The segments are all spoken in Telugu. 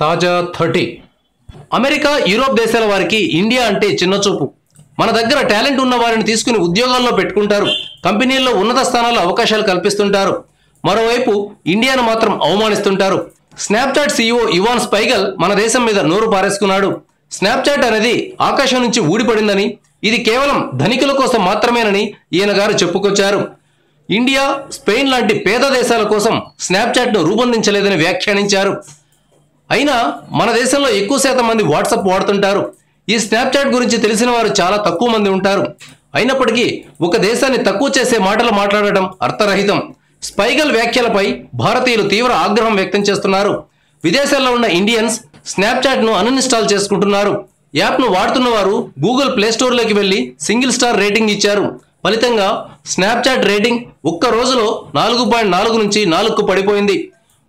తాజా 30 అమెరికా యూరోప్ దేశాల వారికి ఇండియా అంటే చిన్నచూపు. మన దగ్గర టాలెంట్ ఉన్న వారిని తీసుకుని ఉద్యోగాల్లో పెట్టుకుంటారు, కంపెనీల్లో ఉన్నత స్థానాల్లో అవకాశాలు కల్పిస్తుంటారు. మరోవైపు ఇండియాను మాత్రం అవమానిస్తుంటారు. స్నాప్చాట్ సీఈఓ ఇవాన్ స్పైగల్ మన దేశం మీద నోరు పారేసుకున్నాడు. స్నాప్చాట్ అనేది ఆకాశం నుంచి ఊడిపడిందని, ఇది కేవలం ధనికుల కోసం మాత్రమేనని ఈయన గారు చెప్పుకొచ్చారు. ఇండియా, స్పెయిన్ లాంటి పేద దేశాల కోసం స్నాప్చాట్ను రూపొందించలేదని వ్యాఖ్యానించారు. అయినా మన దేశంలో ఎక్కువ శాతం మంది వాట్సాప్ వాడుతుంటారు. ఈ స్నాప్చాట్ గురించి తెలిసిన వారు చాలా తక్కువ మంది ఉంటారు. అయినప్పటికీ ఒక దేశాన్ని తక్కువ చేసే మాటలు మాట్లాడటం అర్థరహితం. స్పైగల్ వ్యాఖ్యలపై భారతీయులు తీవ్ర ఆగ్రహం వ్యక్తం చేస్తున్నారు. విదేశాల్లో ఉన్న ఇండియన్స్ స్నాప్చాట్ను అన్ఇన్స్టాల్ చేసుకుంటున్నారు. యాప్ను వాడుతున్న వారు గూగుల్ ప్లే స్టోర్లోకి వెళ్లి సింగిల్ స్టార్ రేటింగ్ ఇచ్చారు. ఫలితంగా స్నాప్చాట్ రేటింగ్ ఒక్క రోజులో 4.4 నుంచి 4కు పడిపోయింది.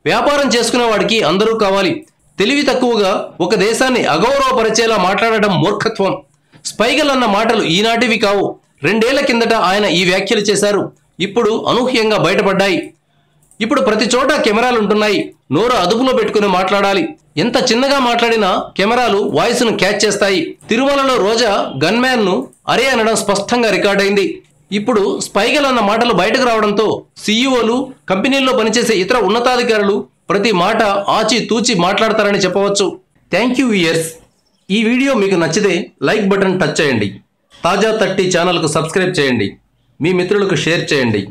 వ్యాపారం చేసుకునే వాడికి అందరూ కావాలి. తెలివి తక్కువగా ఒక దేశాన్ని అగౌరవపరిచేలా మాట్లాడటం మూర్ఖత్వం. స్పైగల్ అన్న మాటలు ఈనాటివి కావు. 2 ఏళ్ల కిందట ఆయన ఈ వ్యాఖ్యలు చేశారు. ఇప్పుడు అనూహ్యంగా బయటపడ్డాయి. ఇప్పుడు ప్రతి చోట కెమెరాలు ఉంటున్నాయి. నోరు అదుపులో పెట్టుకుని మాట్లాడాలి. ఎంత చిన్నగా మాట్లాడినా కెమెరాలు వాయిస్ను క్యాచ్ చేస్తాయి. తిరుమలలో రోజా గన్మ్యాన్ ను అరే అనడం స్పష్టంగా రికార్డైంది. ఇప్పుడు స్పైగల్ అన్న మాటలు బయటకు రావడంతో సీఈఓలు, కంపెనీల్లో పనిచేసే ఇతర ఉన్నతాధికారులు ప్రతి మాట ఆచి తూచి మాట్లాడతారని చెప్పవచ్చు. Thank you viewers. ఈ వీడియో మీకు నచ్చితే లైక్ బటన్ టచ్ చేయండి. తాజా 30 ఛానల్కు సబ్స్క్రైబ్ చేయండి. మీ మిత్రులకు షేర్ చేయండి.